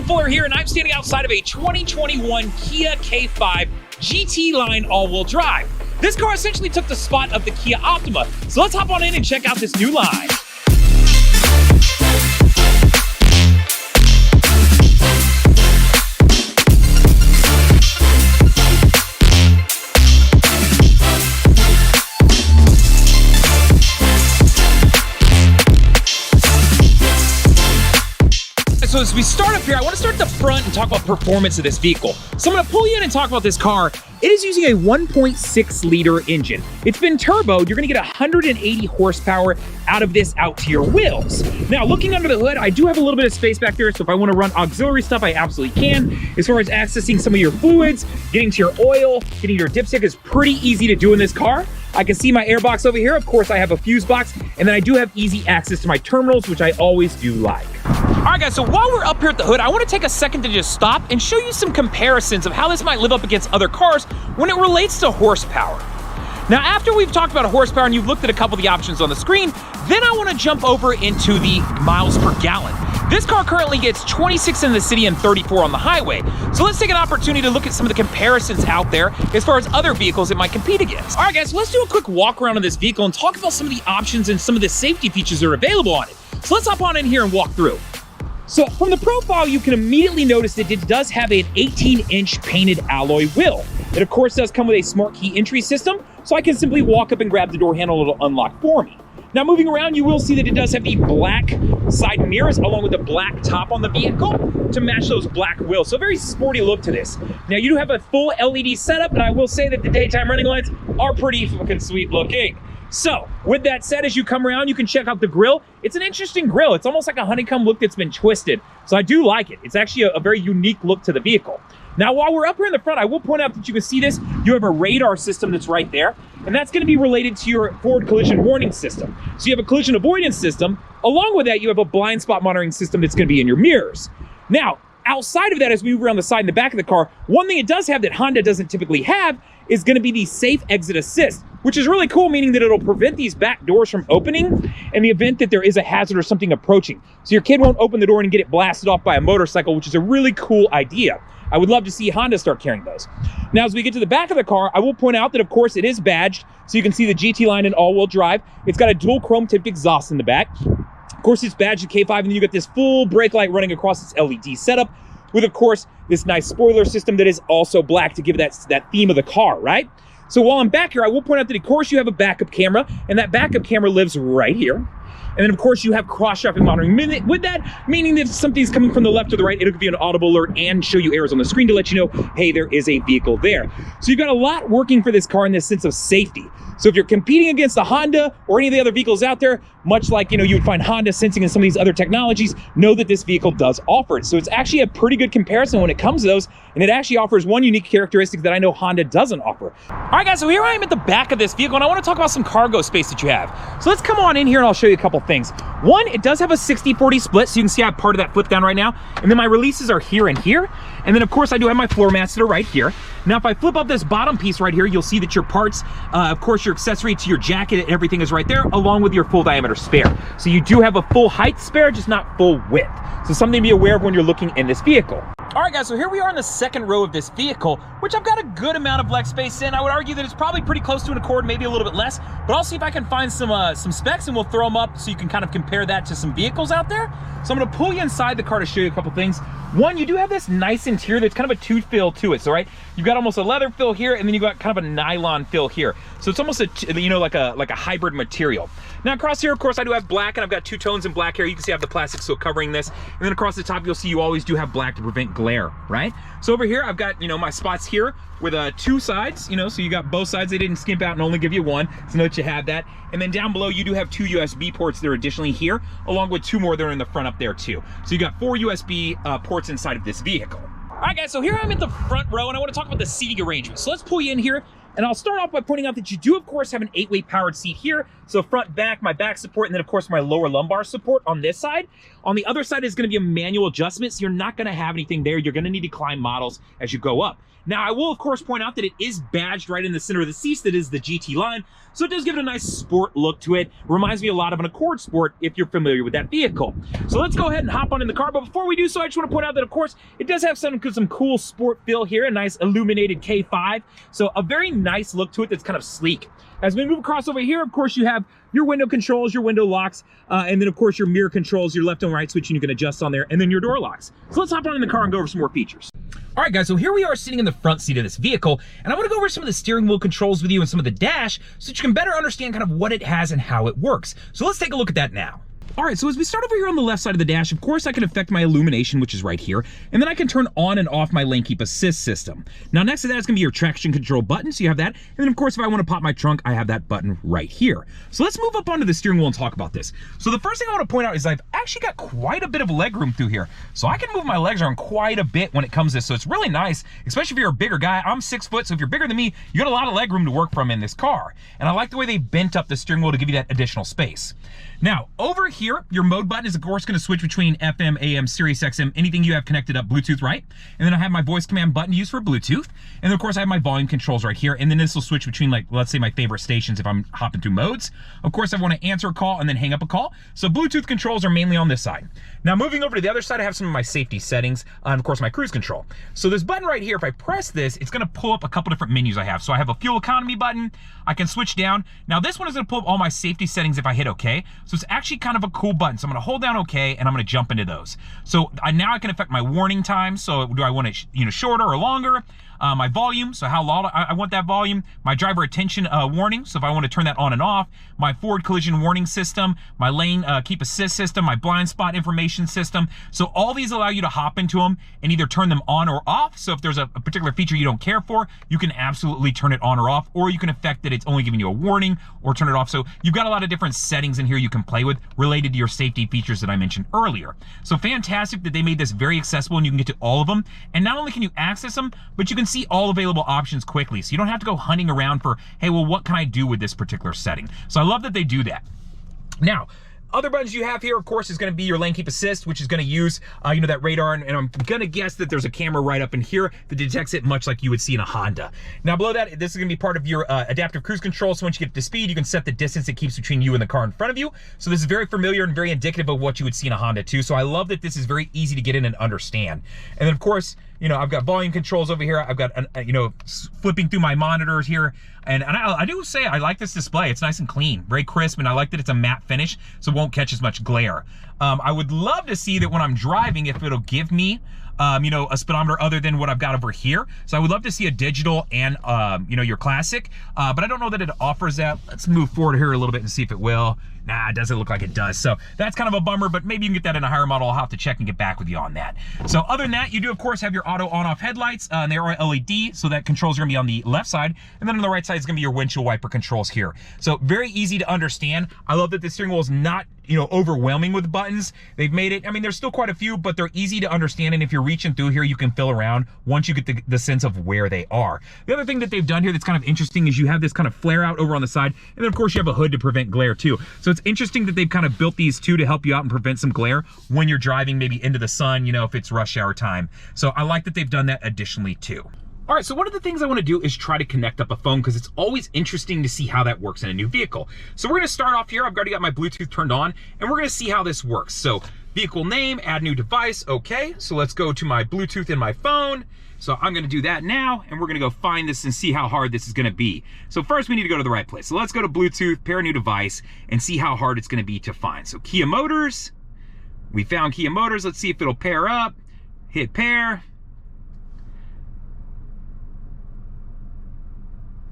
Jason Fuller here, and I'm standing outside of a 2021 Kia K5 GT line all-wheel drive. This car essentially took the spot of the Kia Optima, so let's hop on in and check out this new line. So as we start up here, I want to start at the front and talk about performance of this vehicle. So I'm going to pull you in and talk about this car. It is using a 1.6 liter engine. It's been turboed. You're going to get 180 horsepower out of this out to your wheels. Now, looking under the hood, I do have a little bit of space back there, so if I want to run auxiliary stuff, I absolutely can. As far as accessing some of your fluids, getting to your oil, getting to your dipstick is pretty easy to do in this car. I can see my air box over here. Of course, I have a fuse box, and then I do have easy access to my terminals, which I always do like. All right, guys, so while we're up here at the hood, I want to take a second to just stop and show you some comparisons of how this might live up against other cars when it relates to horsepower. Now, after we've talked about horsepower and you've looked at a couple of the options on the screen, then I want to jump over into the miles per gallon. This car currently gets 26 in the city and 34 on the highway. So let's take an opportunity to look at some of the comparisons out there as far as other vehicles it might compete against. All right, guys, so let's do a quick walk around on this vehicle and talk about some of the options and some of the safety features that are available on it. So let's hop on in here and walk through. So from the profile, you can immediately notice that it does have an 18-inch painted alloy wheel. It, of course, does come with a smart key entry system, so I can simply walk up and grab the door handle and it'll unlock for me. Now, moving around, you will see that it does have the black side mirrors along with the black top on the vehicle to match those black wheels. So a very sporty look to this. Now, you do have a full LED setup, and I will say that the daytime running lights are pretty fucking sweet looking. So, with that said, as you come around, you can check out the grille. It's an interesting grille. It's almost like a honeycomb look that's been twisted. So I do like it. It's actually a very unique look to the vehicle. Now, while we're up here in the front, I will point out that you can see this. You have a radar system that's right there, and that's going to be related to your forward collision warning system. So you have a collision avoidance system. Along with that, you have a blind spot monitoring system that's going to be in your mirrors. Now, outside of that, as we move around the side and the back of the car, one thing it does have that Honda doesn't typically have is going to be the safe exit assist, which is really cool, meaning that it'll prevent these back doors from opening in the event that there is a hazard or something approaching. So your kid won't open the door and get it blasted off by a motorcycle, which is a really cool idea. I would love to see Honda start carrying those. Now, as we get to the back of the car, I will point out that, of course, it is badged, so you can see the GT line in all-wheel drive. It's got a dual chrome-tipped exhaust in the back. Of course, it's badged to K5, and then you get this full brake light running across its LED setup with, of course, this nice spoiler system that is also black to give that theme of the car, right? So while I'm back here, I will point out that, of course, you have a backup camera, and that backup camera lives right here. And then, of course, you have cross-traffic monitoring. With that, meaning that if something's coming from the left or the right, it'll give you an audible alert and show you errors on the screen to let you know, hey, there is a vehicle there. So you've got a lot working for this car in this sense of safety. So if you're competing against a Honda or any of the other vehicles out there, much like, you would find Honda sensing in some of these other technologies, know that this vehicle does offer it. So it's actually a pretty good comparison when it comes to those, and it actually offers one unique characteristic that I know Honda doesn't offer. All right, guys, so here I am at the back of this vehicle, and I want to talk about some cargo space that you have. So let's come on in here, and I'll show you a couple things. One, it does have a 60-40 split, so you can see I have part of that flip down right now, and then my releases are here and here, and then, of course, I do have my floor mats that are right here. Now, if I flip up this bottom piece right here, you'll see that your parts, of course, your accessory to your jacket and everything is right there, along with your full diameter spare. So you do have a full height spare, just not full width. So something to be aware of when you're looking in this vehicle. All right, guys, so here we are in the second row of this vehicle, which I've got a good amount of leg space in. I would argue that it's probably pretty close to an Accord, maybe a little bit less, but I'll see if I can find some specs and we'll throw them up so you can kind of compare that to some vehicles out there. So I'm gonna pull you inside the car to show you a couple things. One, you do have this nice interior that's kind of a tooth feel to it. So, right, you've got almost a leather feel here, and then you've got kind of a nylon feel here. So it's almost like a hybrid material. Now across here, of course, I do have black, and I've got two tones in black here. You can see I have the plastic seal covering this. And then across the top, you'll see you always do have black to prevent glare, right? So over here, I've got, my spots here with two sides, so you got both sides. They didn't skimp out and only give you one, so know that you have that. And then down below, you do have two USB ports that are additionally here, along with two more that are in the front up there too. So you got 4 USB ports inside of this vehicle. All right, guys, so here I'm at the front row, and I want to talk about the seating arrangement. So let's pull you in here, and I'll start off by pointing out that you do, of course, have an 8-way powered seat here. So front, back, my back support, and then, of course, my lower lumbar support on this side. On the other side is going to be a manual adjustment, so you're not going to have anything there. You're going to need to climb models as you go up. Now, I will, of course, point out that it is badged right in the center of the seats. That is the GT line. So it does give it a nice sport look to it. Reminds me a lot of an Accord Sport if you're familiar with that vehicle. So let's go ahead and hop on in the car. But before we do so, I just want to point out that, of course, it does have some cool sport feel here, a nice illuminated K5. So a very nice look to it that's kind of sleek. As we move across over here, of course, you have your window controls, your window locks, and then, of course, your mirror controls, your left and right switching you can adjust on there, and then your door locks. So let's hop on in the car and go over some more features. All right, guys, so here we are sitting in the front seat of this vehicle, and I want to go over some of the steering wheel controls with you and some of the dash so that you can better understand kind of what it has and how it works. So let's take a look at that now. All right, so as we start over here on the left side of the dash, of course, I can affect my illumination, which is right here, and then I can turn on and off my lane keep assist system. Now, next to that is gonna be your traction control button, so you have that, and then of course, if I wanna pop my trunk, I have that button right here. So let's move up onto the steering wheel and talk about this. So the first thing I wanna point out is I've actually got quite a bit of leg room through here. So I can move my legs around quite a bit when it comes to this, so it's really nice, especially if you're a bigger guy. I'm 6 foot, so if you're bigger than me, you got a lot of leg room to work from in this car. And I like the way they bent up the steering wheel to give you that additional space. Now, over here, your mode button is of course gonna switch between FM, AM, Sirius XM, anything you have connected up Bluetooth, right? And then I have my voice command button used for Bluetooth. And then of course I have my volume controls right here. And then this will switch between, like, let's say my favorite stations if I'm hopping through modes. Of course I wanna answer a call and then hang up a call. So Bluetooth controls are mainly on this side. Now moving over to the other side, I have some of my safety settings and of course my cruise control. So this button right here, if I press this, it's gonna pull up a couple different menus I have. So I have a fuel economy button, I can switch down. Now this one is gonna pull up all my safety settings if I hit okay. So it's actually kind of a cool button. So I'm gonna hold down okay and I'm gonna jump into those. So now I can affect my warning time. So do I want it, shorter or longer? My volume, so how loud I want that volume. My driver attention warning, so if I want to turn that on and off. My forward collision warning system, my lane keep assist system, my blind spot information system. So all these allow you to hop into them and either turn them on or off. So if there's a particular feature you don't care for, you can absolutely turn it on or off, or you can affect that it's only giving you a warning or turn it off. So you've got a lot of different settings in here you can play with related to your safety features that I mentioned earlier. So fantastic that they made this very accessible and you can get to all of them. And not only can you access them, but you can see all available options quickly. So you don't have to go hunting around for, hey, well, what can I do with this particular setting? So I love that they do that. Now, other buttons you have here, of course, is going to be your lane keep assist, which is going to use, that radar, and I'm going to guess that there's a camera right up in here that detects it, much like you would see in a Honda. Now, below that, this is going to be part of your adaptive cruise control. So once you get to speed, you can set the distance it keeps between you and the car in front of you. So this is very familiar and very indicative of what you would see in a Honda too. So I love that this is very easy to get in and understand. And then, of course, I've got volume controls over here. I've got, flipping through my monitors here. And I do say I like this display. It's nice and clean, very crisp, and I like that it's a matte finish, so it won't catch as much glare. I would love to see that when I'm driving, if it'll give me, a speedometer other than what I've got over here. So I would love to see a digital and, your classic, but I don't know that it offers that. Let's move forward here a little bit and see if it will. Nah, it doesn't look like it does. So that's kind of a bummer, but maybe you can get that in a higher model. I'll have to check and get back with you on that. So other than that, you do, of course, have your auto on-off headlights, and they are LED, so that controls are gonna be on the left side, and then on the right side is gonna be your windshield wiper controls here. So very easy to understand. I love that the steering wheel is not, overwhelming with buttons. They've made it, there's still quite a few, but they're easy to understand, and if you're reaching through here, you can fill around once you get the sense of where they are. The other thing that they've done here that's kind of interesting is you have this kind of flare out over on the side, and then of course you have a hood to prevent glare too. So it's interesting that they've kind of built these two to help you out and prevent some glare when you're driving maybe into the sun, if it's rush hour time. So I like that they've done that additionally too. All right, so one of the things I want to do is try to connect up a phone because it's always interesting to see how that works in a new vehicle. So we're going to start off here. I've already got my Bluetooth turned on, and we're going to see how this works. So vehicle name, add new device. Okay, so let's go to my Bluetooth in my phone. So I'm going to do that now, and we're going to go find this and see how hard this is going to be. So first we need to go to the right place. So let's go to Bluetooth, pair a new device, and see how hard it's going to be to find. So Kia Motors, we found Kia Motors. Let's see if it'll pair up. Hit pair.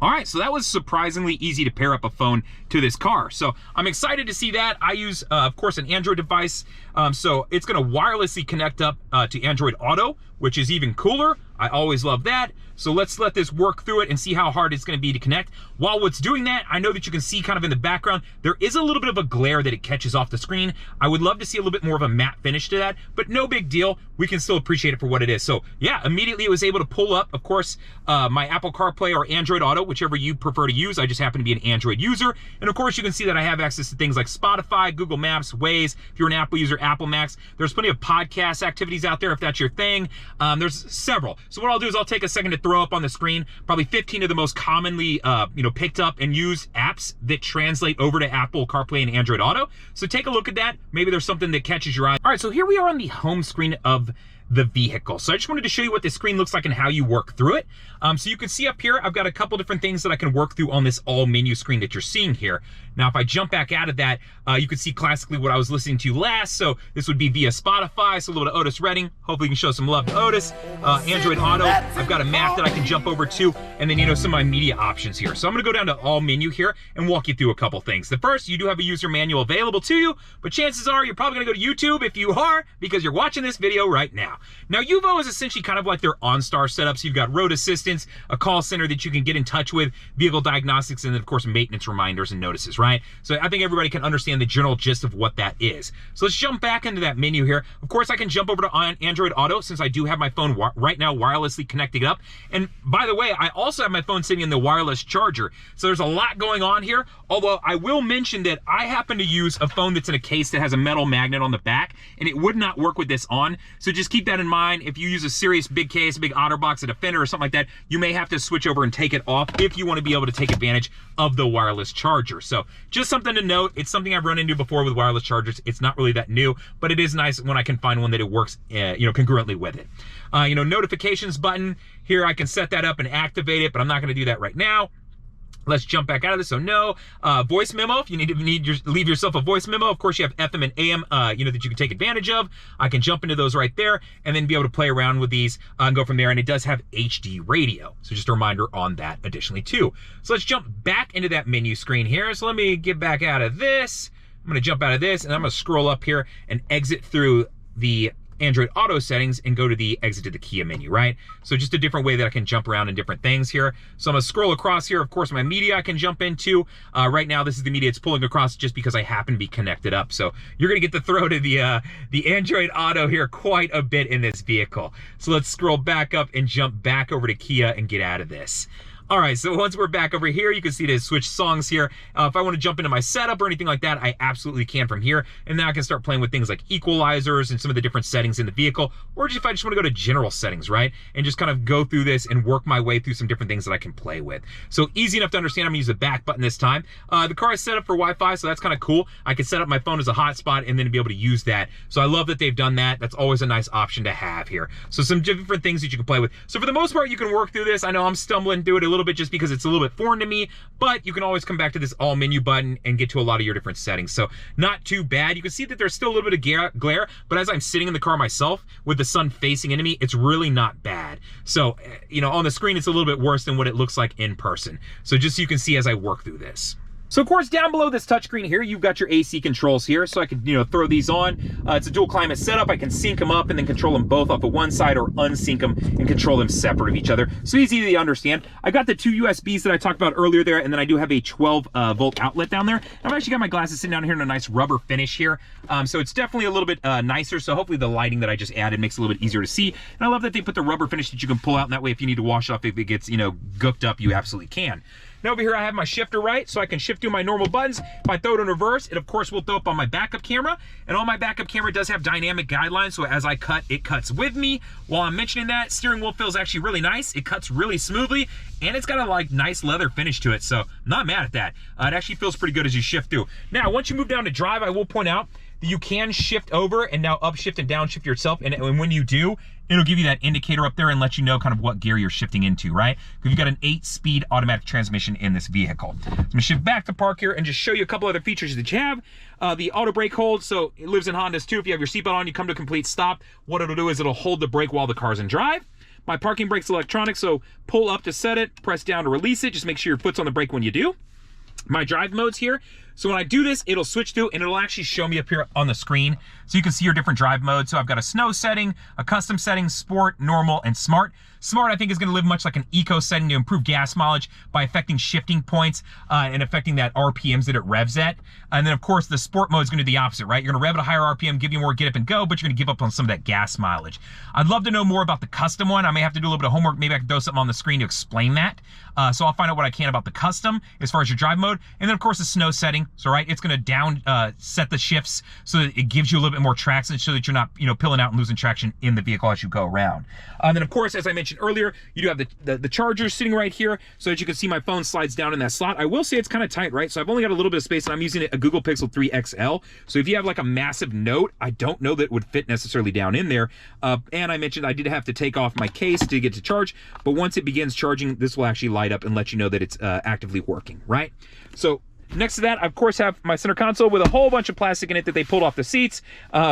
All right, so that was surprisingly easy to pair up a phone to this car. So I'm excited to see that. I use, of course, an Android device. So it's gonna wirelessly connect up to Android Auto, which is even cooler. I always love that. So let's let this work through it and see how hard it's gonna be to connect. While it's doing that, I know that you can see kind of in the background, there is a little bit of a glare that it catches off the screen. I would love to see a little bit more of a matte finish to that, but no big deal. We can still appreciate it for what it is. So yeah, immediately it was able to pull up, of course, my Apple CarPlay or Android Auto, whichever you prefer to use. I just happen to be an Android user. And of course, you can see that I have access to things like Spotify, Google Maps, Waze. If you're an Apple user, Apple Maps. There's plenty of podcast activities out there if that's your thing. There's several. So what I'll do is I'll take a second to throw up on the screen probably 15 of the most commonly picked up and used apps that translate over to Apple CarPlay and Android Auto. So take a look at that. Maybe there's something that catches your eye. All right, so here we are on the home screen of the vehicle. So I just wanted to show you what this screen looks like and how you work through it. So you can see up here, I've got a couple different things that I can work through on this all menu screen that you're seeing here. Now, if I jump back out of that, you can see classically what I was listening to last. So this would be via Spotify, so a little bit of Otis Redding. Hopefully you can show some love to Otis. Android Auto, I've got a map that I can jump over to, and then, some of my media options here. So I'm gonna go down to all menu here and walk you through a couple things. The first, you do have a user manual available to you, but chances are you're probably gonna go to YouTube if you are, because you're watching this video right now. Now, Yuvo is essentially kind of like their OnStar setup. So you've got road assistance, a call center that you can get in touch with, vehicle diagnostics, and then of course maintenance reminders and notices, right? So I think everybody can understand the general gist of what that is. So let's jump back into that menu here. Of course, I can jump over to Android Auto since I do have my phone right now wirelessly connected up. And by the way, I also have my phone sitting in the wireless charger. So there's a lot going on here. Although I will mention that I happen to use a phone that's in a case that has a metal magnet on the back, and it would not work with this on. So just keep that in mind. If you use a serious big case, a big OtterBox, a Defender, or something like that, you may have to switch over and take it off if you want to be able to take advantage of the wireless charger. So just something to note. It's something I've run into before with wireless chargers. It's not really that new, but it is nice when I can find one that it works, congruently with it. Notifications button here, I can set that up and activate it, but I'm not going to do that right now. Let's jump back out of this. So no voice memo. If you leave yourself a voice memo, of course you have FM and AM, that you can take advantage of. I can jump into those right there and then be able to play around with these and go from there. And it does have HD radio. So just a reminder on that additionally too. So let's jump back into that menu screen here. So let me get back out of this. I'm going to jump out of this and I'm going to scroll up here and exit through the Android Auto settings and go to the exit to the Kia menu, right? So just a different way that I can jump around in different things here. So I'm gonna scroll across here. Of course, my media I can jump into. Right now, this is the media it's pulling across just because I happen to be connected up. So you're gonna get to throw to the Android Auto here quite a bit in this vehicle. So let's scroll back up and jump back over to Kia and get out of this. All right, so once we're back over here, you can see to switch songs here. If I want to jump into my setup or anything like that, I absolutely can from here. And now I can start playing with things like equalizers and some of the different settings in the vehicle, or if I just want to go to general settings, right? And just kind of go through this and work my way through some different things that I can play with. So easy enough to understand. I'm gonna use the back button this time. The car is set up for Wi-Fi, so that's kind of cool. I can set up my phone as a hotspot and then be able to use that. So I love that they've done that. That's always a nice option to have here. So some different things that you can play with. So for the most part, you can work through this. I know I'm stumbling through it a little bit just because it's a little bit foreign to me, but you can always come back to this all menu button and get to a lot of your different settings. So not too bad. You can see that there's still a little bit of glare, but as I'm sitting in the car myself with the sun facing into me, it's really not bad. So, on the screen, it's a little bit worse than what it looks like in person. So just so you can see as I work through this. So of course, down below this touchscreen here, you've got your AC controls here. So I can, throw these on. It's a dual climate setup. I can sync them up and then control them both off of one side or unsync them and control them separate of each other. So easy to understand. I got the two USBs that I talked about earlier there, and then I do have a 12 volt outlet down there. I've actually got my glasses sitting down here in a nice rubber finish here. So it's definitely a little bit nicer. So hopefully the lighting that I just added makes it a little bit easier to see. And I love that they put the rubber finish that you can pull out, and that way if you need to wash it off, if it gets, gooked up, you absolutely can. Now over here I have my shifter right, so I can shift through my normal buttons. If I throw it in reverse, it of course will throw up on my backup camera. And on my backup camera does have dynamic guidelines, so as I cut, it cuts with me. While I'm mentioning that, steering wheel feels actually really nice. It cuts really smoothly, and it's got a nice leather finish to it, so I'm not mad at that. It actually feels pretty good as you shift through. Now, once you move down to drive, I will point out that you can shift over and now upshift and downshift yourself, and when you do, it'll give you that indicator up there and let you know kind of what gear you're shifting into, right? Because you've got an 8-speed automatic transmission in this vehicle. So I'm gonna shift back to park here and just show you a couple other features that you have. The auto brake hold, so it lives in Hondas too. If you have your seatbelt on, you come to a complete stop. What it'll do is it'll hold the brake while the car's in drive. My parking brake's electronic, so pull up to set it, press down to release it. Just make sure your foot's on the brake when you do. My drive modes here. So when I do this, it'll switch to, and it'll actually show me up here on the screen. So you can see your different drive modes. So I've got a snow setting, a custom setting, sport, normal, and smart. Smart, I think, is gonna live much like an eco setting to improve gas mileage by affecting shifting points and affecting that RPMs that it revs at. And then of course, the sport mode is gonna do the opposite, right? You're gonna rev at a higher RPM, give you more get up and go, but you're gonna give up on some of that gas mileage. I'd love to know more about the custom one. I may have to do a little bit of homework. Maybe I can throw something on the screen to explain that. So I'll find out what I can about the custom as far as your drive mode. And then of course, the snow setting. thing. So right, it's gonna down set the shifts so that it gives you a little bit more traction so that you're not, you know, pilling out and losing traction in the vehicle as you go around. And then of course, as I mentioned earlier, you do have the charger sitting right here so that you can see my phone slides down in that slot. I will say it's kind of tight, right? So I've only got a little bit of space and I'm using a Google Pixel 3 XL. So if you have like a massive Note, I don't know that it would fit necessarily down in there. And I mentioned I did have to take off my case to get to charge, but once it begins charging, this will actually light up and let you know that it's actively working, right? So next to that, I of course have my center console with a whole bunch of plastic in it that they pulled off the seats.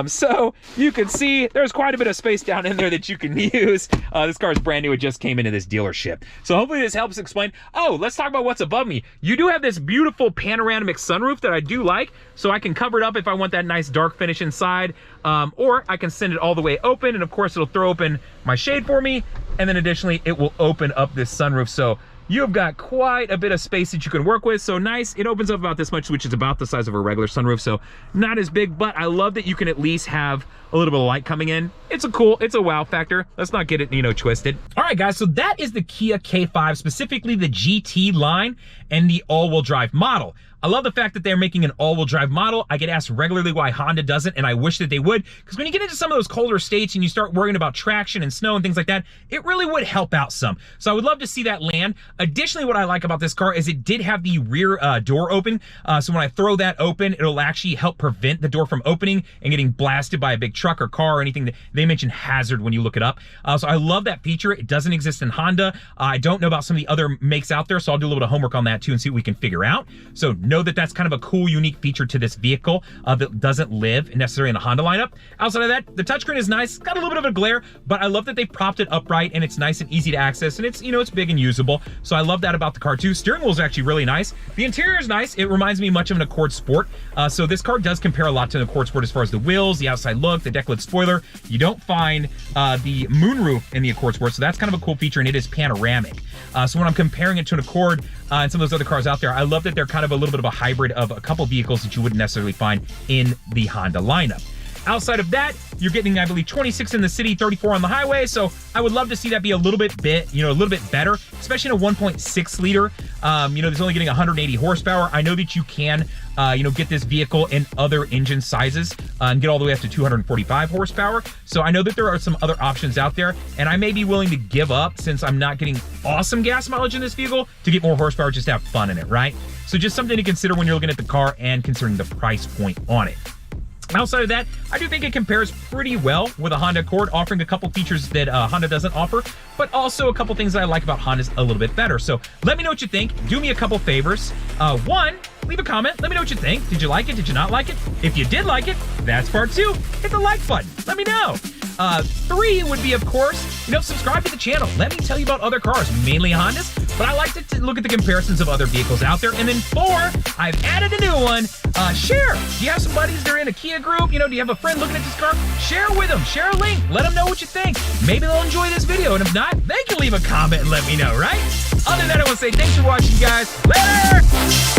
So you can see there's quite a bit of space down in there that you can use. This car is brand new, it just came into this dealership. So hopefully this helps explain. Oh, let's talk about what's above me. You do have this beautiful panoramic sunroof that I do like, so I can cover it up if I want that nice dark finish inside, or I can send it all the way open, and of course it'll throw open my shade for me, and then additionally it will open up this sunroof. So you've got quite a bit of space that you can work with. So nice, it opens up about this much, which is about the size of a regular sunroof. So not as big, but I love that you can at least have a little bit of light coming in. It's a wow factor. Let's not get it, you know, twisted. All right, guys, so that is the Kia K5, specifically the GT line and the all-wheel drive model. I love the fact that they're making an all-wheel drive model. I get asked regularly why Honda doesn't, and I wish that they would, because when you get into some of those colder states and you start worrying about traction and snow and things like that, it really would help out some. So I would love to see that land. Additionally, what I like about this car is it did have the rear door open. So when I throw that open, it'll actually help prevent the door from opening and getting blasted by a big truck or car or anything that they mention hazard when you look it up. So I love that feature. It doesn't exist in Honda. I don't know about some of the other makes out there, so I'll do a little bit of homework on that too and see what we can figure out. So know that that's kind of a cool, unique feature to this vehicle that doesn't live necessarily in the Honda lineup. Outside of that, the touchscreen is nice. Got a little bit of a glare, but I love that they propped it upright and it's nice and easy to access, and it's, you know, it's big and usable. So I love that about the car too. Steering wheel is actually really nice. The interior is nice. It reminds me much of an Accord Sport. So this car does compare a lot to an Accord Sport as far as the wheels, the outside look, the deck lid spoiler. You don't find the moonroof in the Accord Sport, so that's kind of a cool feature, and it is panoramic. So when I'm comparing it to an Accord and some of those other cars out there, I love that they're kind of a little bit of a hybrid of a couple vehicles that you wouldn't necessarily find in the Honda lineup. Outside of that, you're getting, I believe, 26 in the city, 34 on the highway. So I would love to see that be a little bit better, especially in a 1.6 liter. You know, there's only getting 180 horsepower. I know that you can, you know, get this vehicle in other engine sizes and get all the way up to 245 horsepower. So I know that there are some other options out there, and I may be willing to give up, since I'm not getting awesome gas mileage in this vehicle, to get more horsepower just to have fun in it, right? So just something to consider when you're looking at the car and considering the price point on it. Outside of that, I do think it compares pretty well with a Honda Accord, offering a couple features that Honda doesn't offer, but also a couple things that I like about Honda's a little bit better. So let me know what you think. Do me a couple favors. One, leave a comment. Let me know what you think. Did you like it? Did you not like it? If you did like it, that's part two. Hit the like button. Let me know. Three would be, of course, you know, subscribe to the channel. Let me tell you about other cars, mainly Hondas, but I like to look at the comparisons of other vehicles out there. And then four, I've added a new one. Share. Do you have some buddies that are in a Kia group? You know, do you have a friend looking at this car? Share with them. Share a link. Let them know what you think. Maybe they'll enjoy this video, and if not, they can leave a comment and let me know, right? Other than that, I want to say thanks for watching, guys. Later!